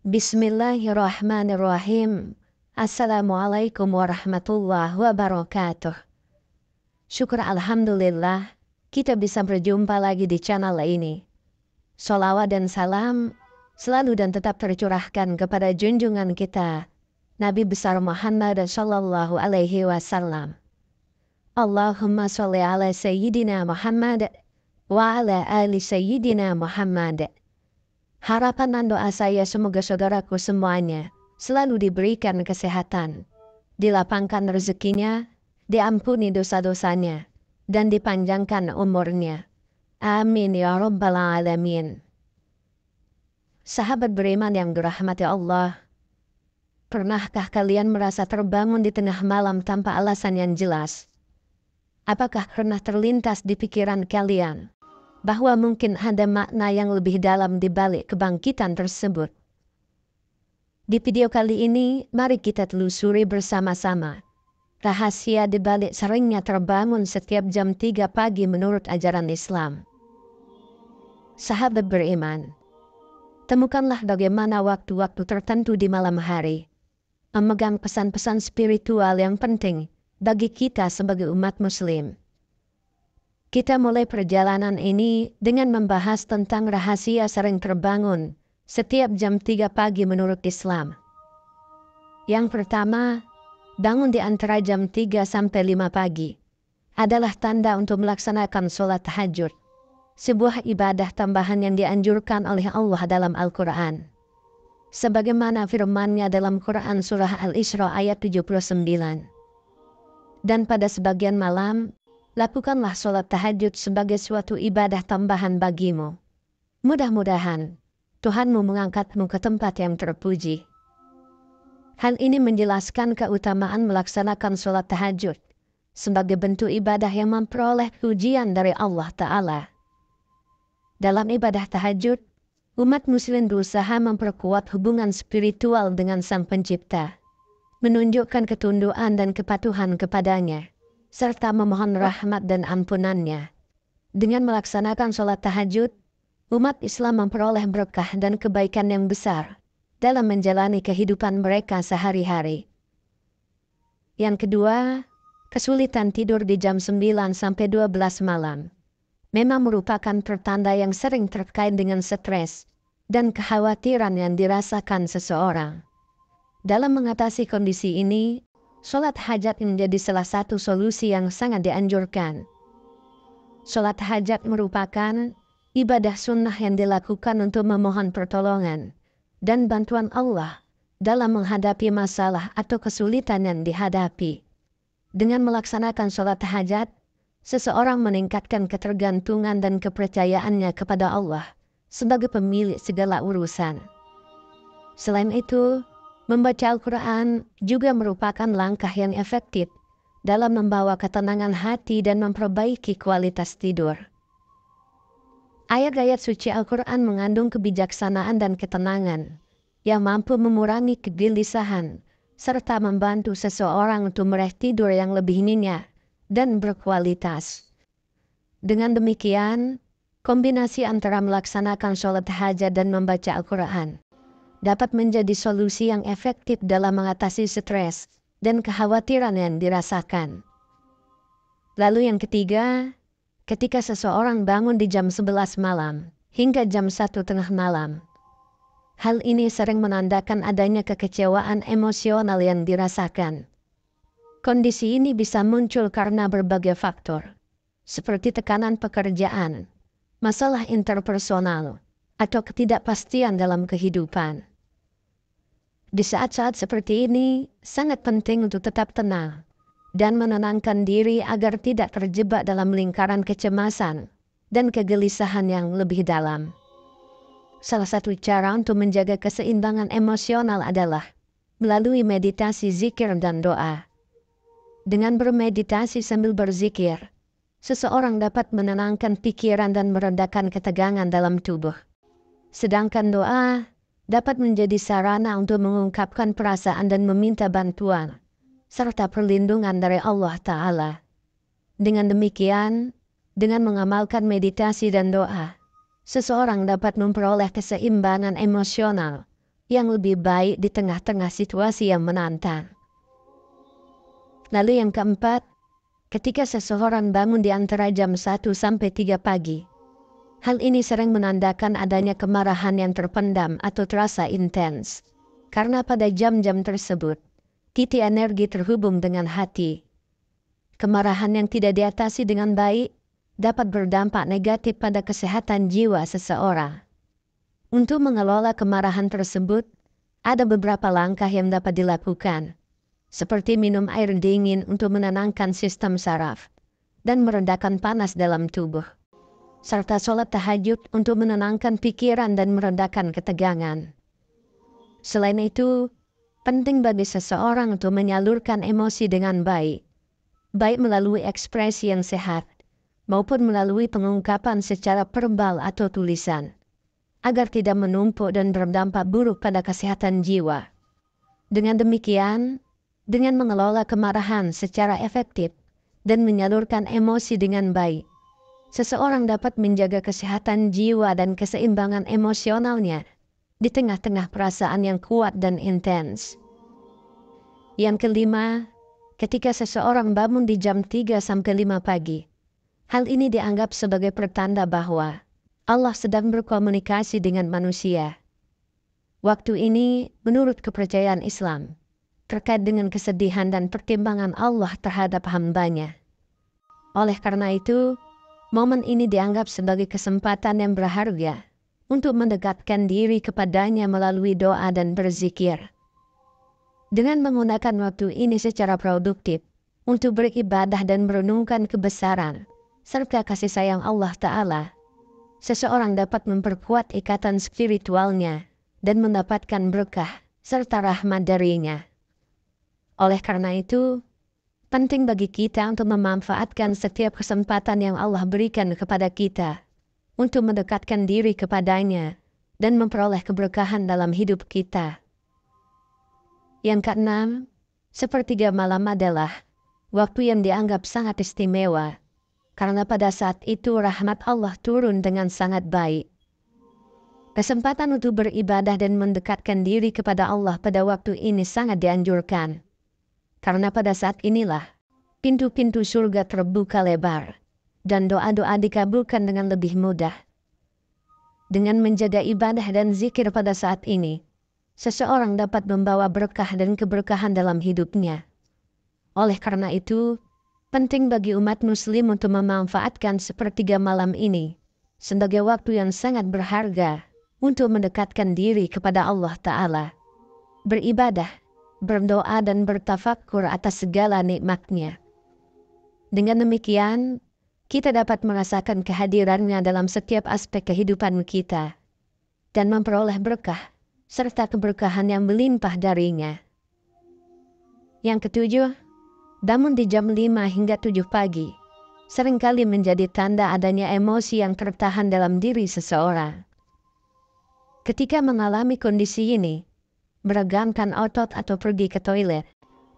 Bismillahirrahmanirrahim. Assalamualaikum warahmatullahi wabarakatuh. Syukur alhamdulillah kita bisa berjumpa lagi di channel ini. Sholawat dan salam selalu dan tetap tercurahkan kepada junjungan kita Nabi besar Muhammad sallallahu alaihi wasallam. Allahumma sholli ala sayyidina Muhammad wa ala ali sayyidina Muhammad. Harapan dan doa saya semoga saudaraku semuanya selalu diberikan kesehatan, dilapangkan rezekinya, diampuni dosa-dosanya, dan dipanjangkan umurnya. Amin ya rabbal alamin. Sahabat beriman yang dirahmati Allah, pernahkah kalian merasa terbangun di tengah malam tanpa alasan yang jelas? Apakah pernah terlintas di pikiran kalian bahwa mungkin ada makna yang lebih dalam di balik kebangkitan tersebut? Di video kali ini, mari kita telusuri bersama-sama rahasia di balik seringnya terbangun setiap jam 3 pagi menurut ajaran Islam. Sahabat beriman, temukanlah bagaimana waktu-waktu tertentu di malam hari memegang pesan-pesan spiritual yang penting bagi kita sebagai umat muslim. Kita mulai perjalanan ini dengan membahas tentang rahasia sering terbangun setiap jam 3 pagi menurut Islam. Yang pertama, bangun di antara jam 3 sampai 5 pagi adalah tanda untuk melaksanakan sholat tahajud, sebuah ibadah tambahan yang dianjurkan oleh Allah dalam Al-Quran. Sebagaimana firman-Nya dalam Quran Surah Al-Isra ayat 79. Dan pada sebagian malam, lakukanlah sholat tahajud sebagai suatu ibadah tambahan bagimu. Mudah-mudahan Tuhanmu mengangkatmu ke tempat yang terpuji. Hal ini menjelaskan keutamaan melaksanakan sholat tahajud sebagai bentuk ibadah yang memperoleh pujian dari Allah Ta'ala. Dalam ibadah tahajud, umat muslim berusaha memperkuat hubungan spiritual dengan Sang Pencipta, menunjukkan ketundukan dan kepatuhan kepadanya, serta memohon rahmat dan ampunannya. Dengan melaksanakan sholat tahajud, umat Islam memperoleh berkah dan kebaikan yang besar dalam menjalani kehidupan mereka sehari-hari. Yang kedua, kesulitan tidur di jam 9 sampai 12 malam memang merupakan pertanda yang sering terkait dengan stres dan kekhawatiran yang dirasakan seseorang. Dalam mengatasi kondisi ini, sholat hajat menjadi salah satu solusi yang sangat dianjurkan. Sholat hajat merupakan ibadah sunnah yang dilakukan untuk memohon pertolongan dan bantuan Allah dalam menghadapi masalah atau kesulitan yang dihadapi. Dengan melaksanakan sholat hajat, seseorang meningkatkan ketergantungan dan kepercayaannya kepada Allah sebagai pemilik segala urusan. Selain itu, membaca Al-Quran juga merupakan langkah yang efektif dalam membawa ketenangan hati dan memperbaiki kualitas tidur. Ayat-ayat suci Al-Quran mengandung kebijaksanaan dan ketenangan yang mampu mengurangi kegelisahan serta membantu seseorang untuk meraih tidur yang lebih nyenyak dan berkualitas. Dengan demikian, kombinasi antara melaksanakan sholat hajat dan membaca Al-Quran dapat menjadi solusi yang efektif dalam mengatasi stres dan kekhawatiran yang dirasakan. Lalu yang ketiga, ketika seseorang bangun di jam 11 malam hingga jam 1 tengah malam, hal ini sering menandakan adanya kekecewaan emosional yang dirasakan. Kondisi ini bisa muncul karena berbagai faktor, seperti tekanan pekerjaan, masalah interpersonal, atau ketidakpastian dalam kehidupan. Di saat-saat seperti ini, sangat penting untuk tetap tenang dan menenangkan diri agar tidak terjebak dalam lingkaran kecemasan dan kegelisahan yang lebih dalam. Salah satu cara untuk menjaga keseimbangan emosional adalah melalui meditasi, zikir, dan doa. Dengan bermeditasi sambil berzikir, seseorang dapat menenangkan pikiran dan meredakan ketegangan dalam tubuh. Sedangkan doa dapat menjadi sarana untuk mengungkapkan perasaan dan meminta bantuan serta perlindungan dari Allah Ta'ala. Dengan demikian, dengan mengamalkan meditasi dan doa, seseorang dapat memperoleh keseimbangan emosional yang lebih baik di tengah-tengah situasi yang menantang. Lalu yang keempat, ketika seseorang bangun di antara jam 1 sampai 3 pagi. Hal ini sering menandakan adanya kemarahan yang terpendam atau terasa intens. Karena pada jam-jam tersebut, titik energi terhubung dengan hati. Kemarahan yang tidak diatasi dengan baik dapat berdampak negatif pada kesehatan jiwa seseorang. Untuk mengelola kemarahan tersebut, ada beberapa langkah yang dapat dilakukan, seperti minum air dingin untuk menenangkan sistem saraf dan meredakan panas dalam tubuh, serta sholat tahajud untuk menenangkan pikiran dan meredakan ketegangan. Selain itu, penting bagi seseorang untuk menyalurkan emosi dengan baik melalui ekspresi yang sehat maupun melalui pengungkapan secara verbal atau tulisan, agar tidak menumpuk dan berdampak buruk pada kesehatan jiwa. Dengan demikian, dengan mengelola kemarahan secara efektif dan menyalurkan emosi dengan baik, seseorang dapat menjaga kesehatan jiwa dan keseimbangan emosionalnya di tengah-tengah perasaan yang kuat dan intens. Yang kelima, ketika seseorang bangun di jam 3 sampai 5 pagi, hal ini dianggap sebagai pertanda bahwa Allah sedang berkomunikasi dengan manusia. Waktu ini, menurut kepercayaan Islam, terkait dengan kesedihan dan pertimbangan Allah terhadap hambanya. Oleh karena itu, momen ini dianggap sebagai kesempatan yang berharga untuk mendekatkan diri kepadanya melalui doa dan berzikir. Dengan menggunakan waktu ini secara produktif untuk beribadah dan merenungkan kebesaran serta kasih sayang Allah Ta'ala, seseorang dapat memperkuat ikatan spiritualnya dan mendapatkan berkah serta rahmat darinya. Oleh karena itu, penting bagi kita untuk memanfaatkan setiap kesempatan yang Allah berikan kepada kita untuk mendekatkan diri kepadanya dan memperoleh keberkahan dalam hidup kita. Yang keenam, sepertiga malam adalah waktu yang dianggap sangat istimewa, karena pada saat itu rahmat Allah turun dengan sangat baik. Kesempatan untuk beribadah dan mendekatkan diri kepada Allah pada waktu ini sangat dianjurkan. Karena pada saat inilah pintu-pintu surga terbuka lebar dan doa-doa dikabulkan dengan lebih mudah. Dengan menjaga ibadah dan zikir pada saat ini, seseorang dapat membawa berkah dan keberkahan dalam hidupnya. Oleh karena itu, penting bagi umat muslim untuk memanfaatkan sepertiga malam ini sebagai waktu yang sangat berharga untuk mendekatkan diri kepada Allah Ta'ala, beribadah, berdoa dan bertafakkur atas segala nikmatnya. Dengan demikian, kita dapat merasakan kehadirannya dalam setiap aspek kehidupan kita dan memperoleh berkah serta keberkahan yang melimpah darinya. Yang ketujuh, bangun di jam 5 hingga 7 pagi seringkali menjadi tanda adanya emosi yang tertahan dalam diri seseorang. Ketika mengalami kondisi ini, meregangkan otot atau pergi ke toilet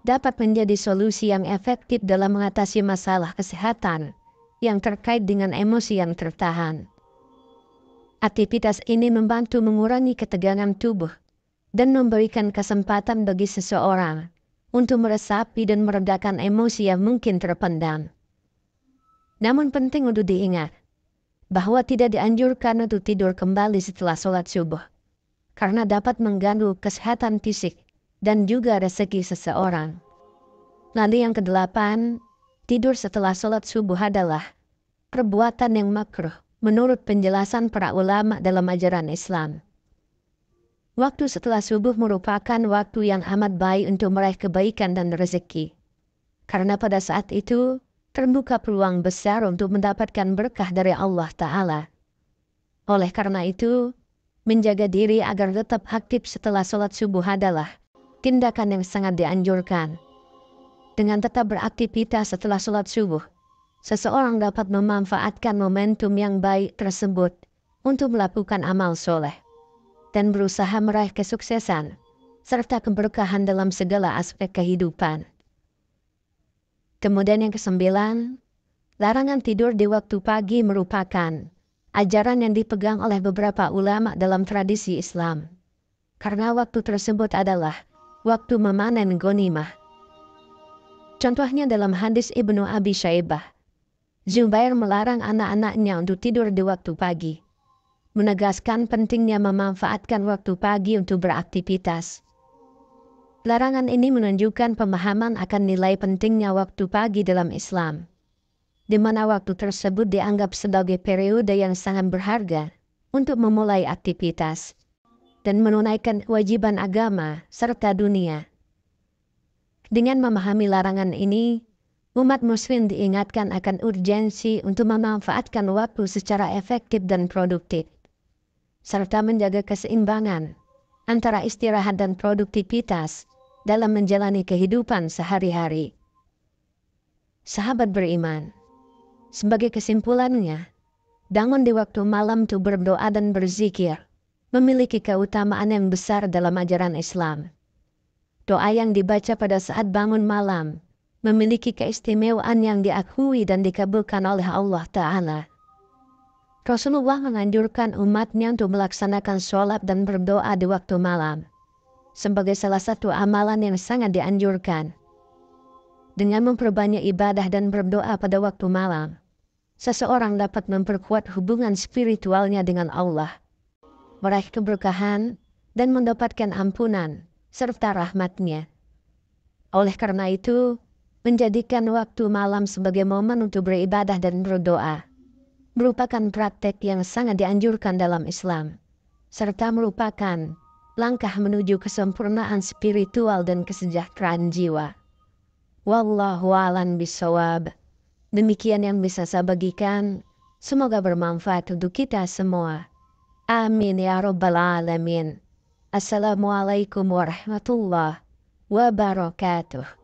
dapat menjadi solusi yang efektif dalam mengatasi masalah kesehatan yang terkait dengan emosi yang tertahan. Aktivitas ini membantu mengurangi ketegangan tubuh dan memberikan kesempatan bagi seseorang untuk meresapi dan meredakan emosi yang mungkin terpendam. Namun penting untuk diingat bahwa tidak dianjurkan untuk tidur kembali setelah sholat subuh, karena dapat mengganggu kesehatan fisik dan juga rezeki seseorang. Lalu yang kedelapan, tidur setelah sholat subuh adalah perbuatan yang makruh menurut penjelasan para ulama dalam ajaran Islam. Waktu setelah subuh merupakan waktu yang amat baik untuk meraih kebaikan dan rezeki. Karena pada saat itu, terbuka peluang besar untuk mendapatkan berkah dari Allah Ta'ala. Oleh karena itu, menjaga diri agar tetap aktif setelah sholat subuh adalah tindakan yang sangat dianjurkan. Dengan tetap beraktivitas setelah sholat subuh, seseorang dapat memanfaatkan momentum yang baik tersebut untuk melakukan amal soleh dan berusaha meraih kesuksesan serta keberkahan dalam segala aspek kehidupan. Kemudian yang kesembilan, larangan tidur di waktu pagi merupakan ajaran yang dipegang oleh beberapa ulama dalam tradisi Islam. karena waktu tersebut adalah waktu memanen ghanimah. Contohnya dalam hadis Ibnu Abi Syaibah, Zubair melarang anak-anaknya untuk tidur di waktu pagi, menegaskan pentingnya memanfaatkan waktu pagi untuk beraktivitas. Larangan ini menunjukkan pemahaman akan nilai pentingnya waktu pagi dalam Islam, di mana waktu tersebut dianggap sebagai periode yang sangat berharga untuk memulai aktivitas dan menunaikan kewajiban agama serta dunia. Dengan memahami larangan ini, umat muslim diingatkan akan urgensi untuk memanfaatkan waktu secara efektif dan produktif, serta menjaga keseimbangan antara istirahat dan produktivitas dalam menjalani kehidupan sehari-hari. Sahabat beriman, sebagai kesimpulannya, bangun di waktu malam untuk berdoa dan berzikir memiliki keutamaan yang besar dalam ajaran Islam. Doa yang dibaca pada saat bangun malam memiliki keistimewaan yang diakui dan dikabulkan oleh Allah Ta'ala. Rasulullah menganjurkan umatnya untuk melaksanakan sholat dan berdoa di waktu malam sebagai salah satu amalan yang sangat dianjurkan. Dengan memperbanyak ibadah dan berdoa pada waktu malam, seseorang dapat memperkuat hubungan spiritualnya dengan Allah, meraih keberkahan, dan mendapatkan ampunan serta rahmat-Nya. Oleh karena itu, menjadikan waktu malam sebagai momen untuk beribadah dan berdoa merupakan praktek yang sangat dianjurkan dalam Islam, serta merupakan langkah menuju kesempurnaan spiritual dan kesejahteraan jiwa. Wallahu a'lam bishawab. Demikian yang bisa saya bagikan. Semoga bermanfaat untuk kita semua. Amin ya rabbal alamin. Assalamualaikum warahmatullahi wabarakatuh.